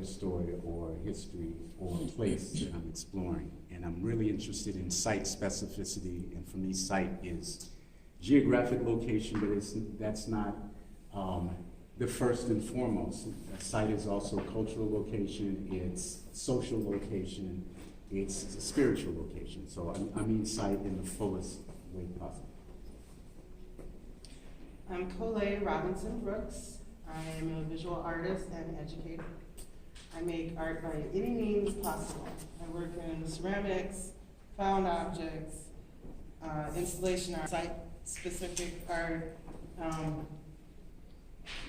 particular story or history or place that I'm exploring. And I'm really interested in site specificity, and for me, site is geographic location, but that's not the first and foremost. A site is also cultural location, it's social location, it's a spiritual location. So I mean site in the fullest way possible. I'm Kole Robinson Brooks. I am a visual artist and educator. I make art by any means possible. I work in ceramics, found objects, installation art, site-specific art,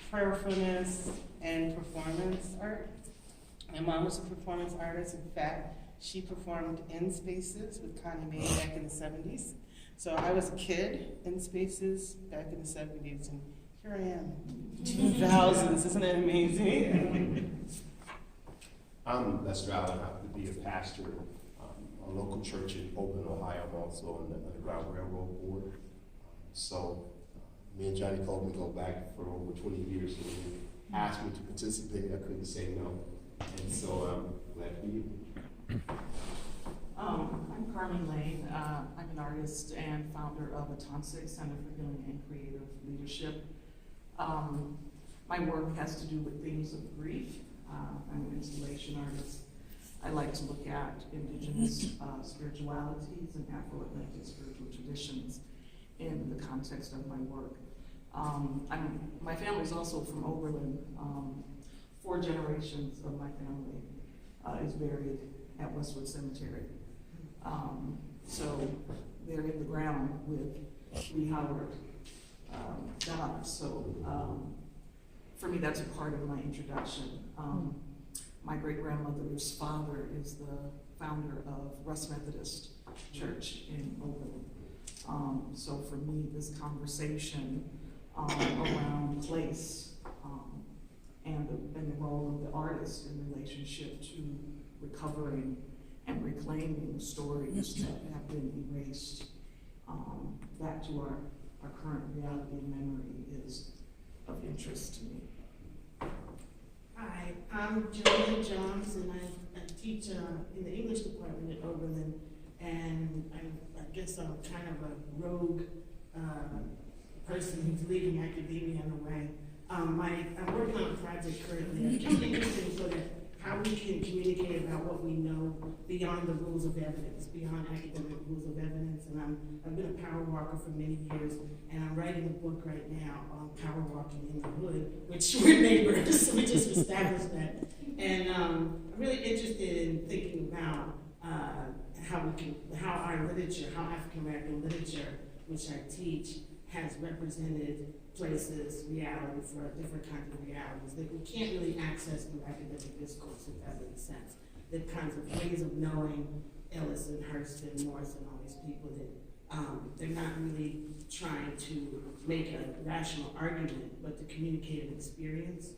prayerfulness, and performance art. My mom was a performance artist. In fact, she performed in Spaces with Connie Mae back in the 70s. So I was a kid in Spaces back in the 70s, and here I am, 2000s. Isn't that amazing? I'm Lester Allen. I happen to be a pastor, a local church in Oakland, Ohio. I'm also on the Underground Railroad Board. Me and Johnny Kole go back for over 20 years. So when he asked me to participate, I couldn't say no. And so I'm glad to be here. I'm Carmen Lane. I'm an artist and founder of Atonsic Center for Healing and Creative Leadership. My work has to do with themes of grief. I'm an installation artist. I like to look at indigenous spiritualities and Afro-Atlantic spiritual traditions in the context of my work. My family's also from Oberlin. 4 generations of my family is buried at Westwood Cemetery. So they're in the ground with Lee Howard God. So for me, that's a part of my introduction. My great-grandmother's father is the founder of Russ Methodist Church in Oakland. So for me, this conversation around place and the role of the artist in relationship to recovering and reclaiming stories that have been erased back to our current reality and memory is of interest to me. Hi, I'm Julia Johns, and I teach in the English department at Oberlin, and I guess I'm kind of a rogue person who's leaving academia in a way. I'm working on a project currently. I'm kind of interested in sort of how we can communicate about what we know beyond the rules of evidence, beyond academic rules of evidence. And I've been a power walker for many years, and I'm writing a book right now on power walking in the hood, which we're neighbors, so we just established that. And I'm really interested in thinking about how our literature, how African American literature, which I teach, has represented places, realities, or different kinds of realities that we can't really access through academic discourse, if that makes sense. The kinds of ways of knowing Ellis and Hearst and Morris and all these people that they're not really trying to make a rational argument, but to communicate an experience.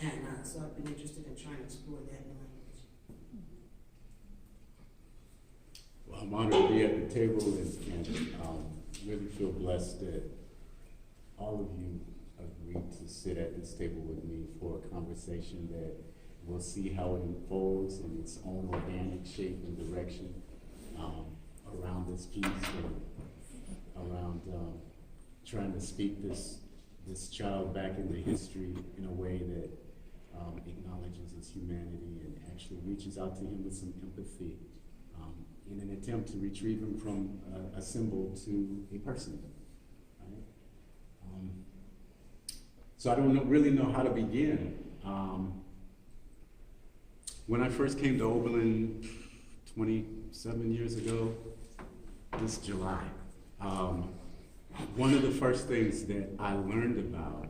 And so I've been interested in trying to explore that in language. Well, I'm honored to be at the table and really feel blessed that all of you agreed to sit at this table with me for a conversation that we'll see how it unfolds in its own organic shape and direction around this piece and around trying to speak this child back into history in a way that acknowledges his humanity and actually reaches out to him with some empathy in an attempt to retrieve him from a symbol to a person. Right? So I don't really know how to begin. When I first came to Oberlin 27 years ago, this July, one of the first things that I learned about,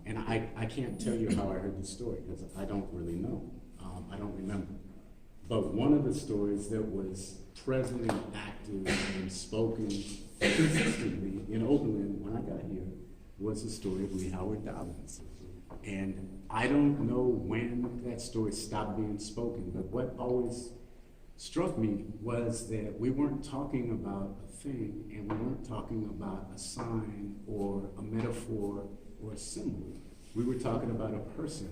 and I can't tell you how I heard the story because I don't really know. I don't remember. But one of the stories that was present and active and spoken consistently in Oberlin when I got here was the story of Lee Howard Dobbins. And I don't know when that story stopped being spoken, but what always struck me was that we weren't talking about a thing, and we weren't talking about a sign or a metaphor or a symbol. We were talking about a person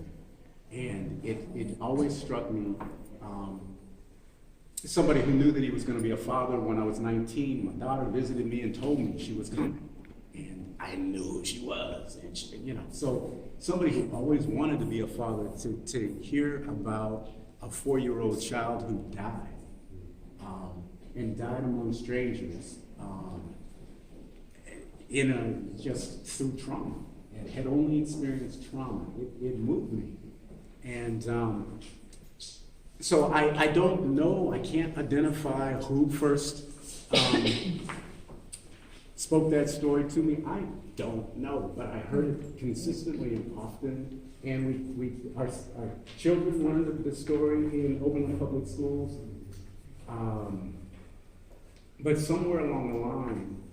And it always struck me, somebody who knew that he was going to be a father when I was 19, my daughter visited me and told me she was coming. And I knew who she was. And she, so somebody who always wanted to be a father, to hear about a 4-year-old child who died, and died among strangers, just through trauma, and had only experienced trauma. It moved me. And so I don't know, I can't identify who first spoke that story to me. I don't know, but I heard it consistently and often. And our children learned the story in Oberlin Public Schools. But somewhere along the line,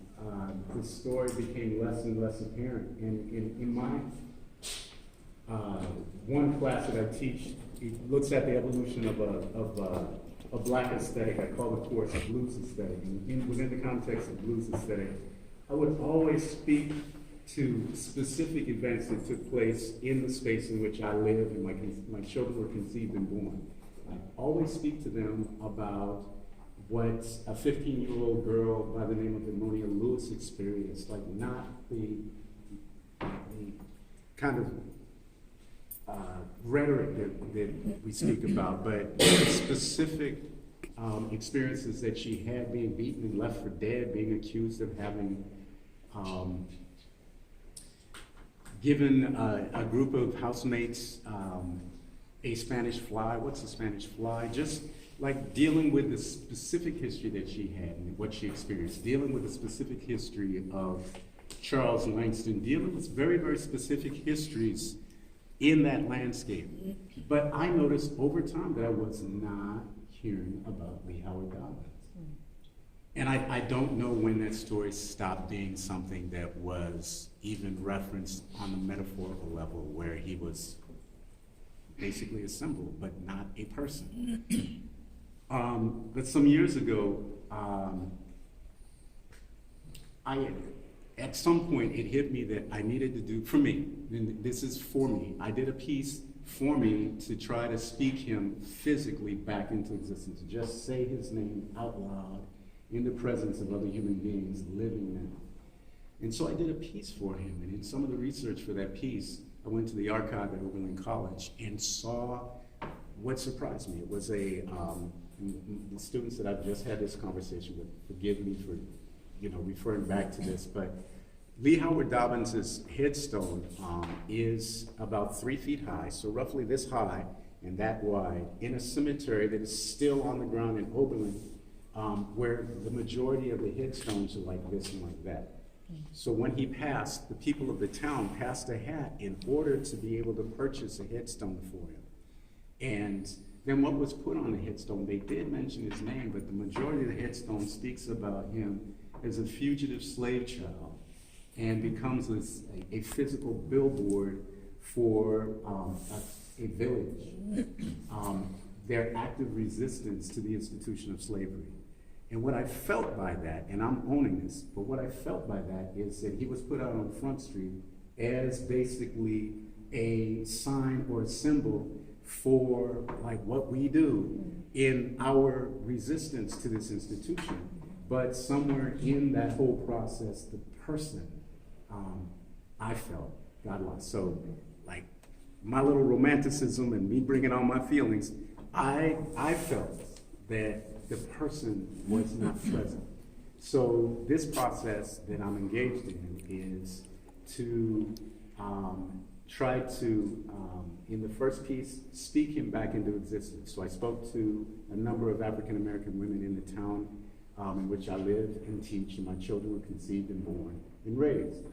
the story became less and less apparent. And in my one class that I teach, it looks at the evolution of a black aesthetic. I call the course a blues aesthetic. And within the context of blues aesthetic, I would always speak to specific events that took place in the space in which I live and my children were conceived and born. I always speak to them about what a 15-year-old girl by the name of Emonia Lewis experienced, like not the kind of rhetoric that we speak about, but specific experiences that she had, being beaten and left for dead, being accused of having given a group of housemates a Spanish fly. What's a Spanish fly? Just like dealing with the specific history that she had and what she experienced, dealing with the specific history of Charles Langston, dealing with very, very specific histories in that landscape. But I noticed over time that I was not hearing about Lee Howard Dobbins. And I don't know when that story stopped being something that was even referenced on the metaphorical level, where he was basically a symbol, but not a person. But some years ago, at some point it hit me that I needed to do, for me, and this is for me, I did a piece for me to try to speak him physically back into existence, just say his name out loud in the presence of other human beings living now. And so I did a piece for him, and in some of the research for that piece, I went to the archive at Oberlin College and saw what surprised me. It was the students that I've just had this conversation with, forgive me for referring back to this, but Lee Howard Dobbins' headstone is about 3 feet high, so roughly this high and that wide, in a cemetery that is still on the ground in Oberlin, where the majority of the headstones are like this and like that. So when he passed, the people of the town passed a hat in order to be able to purchase a headstone for him. And then what was put on the headstone, they did mention his name, but the majority of the headstone speaks about him as a fugitive slave child, and becomes a physical billboard for a village, their active resistance to the institution of slavery. And what I felt by that, and I'm owning this, but what I felt by that is that he was put out on Front Street as basically a sign or a symbol for like what we do in our resistance to this institution. But somewhere in that whole process, the person, I felt, got lost. So like my little romanticism and me bringing on my feelings, I felt that the person was not present. So this process that I'm engaged in is to try to, in the first piece, speak him back into existence. So I spoke to a number of African American women in the town in which I live and teach, and my children were conceived and born and raised.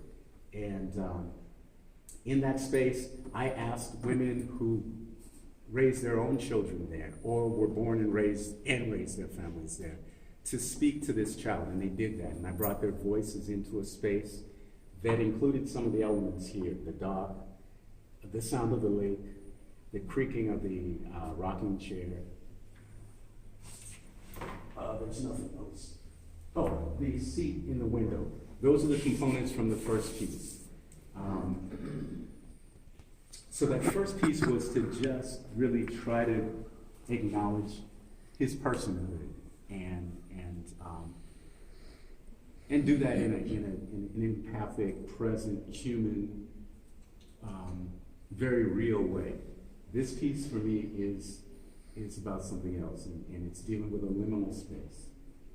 And in that space, I asked women who raised their own children there, or were born and raised their families there, to speak to this child, and they did that. And I brought their voices into a space that included some of the elements here: the dog, the sound of the lake, the creaking of the rocking chair. There's nothing else. Oh, the seat in the window. Those are the components from the first piece. So that first piece was to just really try to acknowledge his personhood and do that in an empathic, present, human, very real way. This piece for me is about something else, and it's dealing with a liminal space.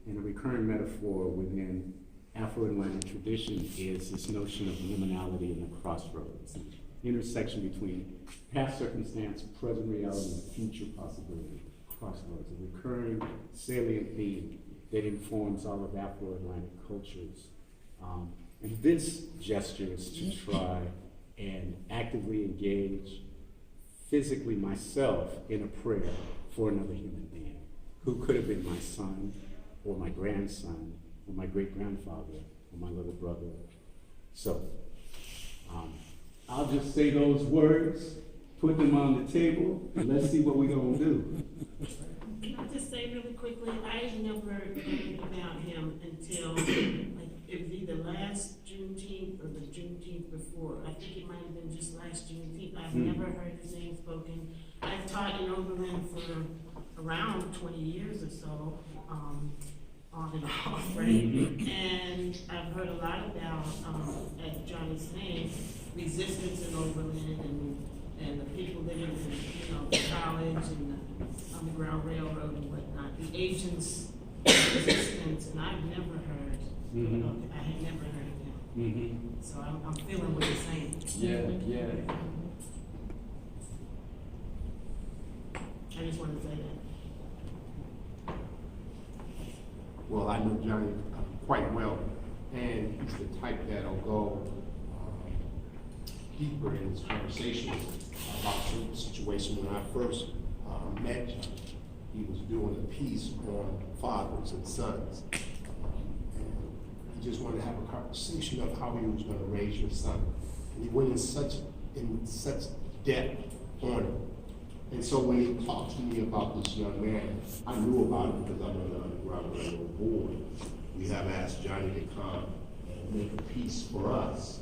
And a recurring metaphor within Afro-Atlantic tradition is this notion of liminality and the crossroads, an intersection between past circumstance, present reality, and future possibility. Crossroads, a recurring salient theme that informs all of Afro-Atlantic cultures. And this gesture is to try and actively engage physically myself in a prayer for another human being who could have been my son or my grandson or my great-grandfather or my little brother. So I'll just say those words, put them on the table, and let's see what we're gonna do. Can I just say really quickly, I never heard about him until, like, it was either last Juneteenth or the Juneteenth before. I think it might have been just last Juneteenth. I've never heard his name spoken. I've taught in Oberlin for around 20 years or so, on and off, right? And I've heard a lot about, as Johnny's saying, resistance in Oberlin and the people living in, the college and the Underground Railroad and whatnot, the agents' resistance, and I've never heard, I had never heard of him. So I'm feeling what you're saying. Yeah. I just wanted to say that. Well, I know Johnny quite well, and he's the type that'll go deeper in his conversations about certain situations. When I first met Johnny, he was doing a piece on fathers and sons. And he just wanted to have a conversation of how he was going to raise your son. And he went in such depth on it. And so when he talked to me about this young man, I knew about it because I'm on the Underground Railroad board. We have asked Johnny to come and make a piece for us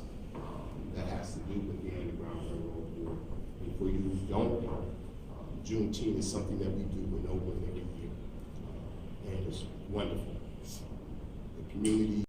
that has to do with the Underground Railroad board. And for you who don't know, Juneteenth is something that we do in Oakland every year. And it's wonderful. The community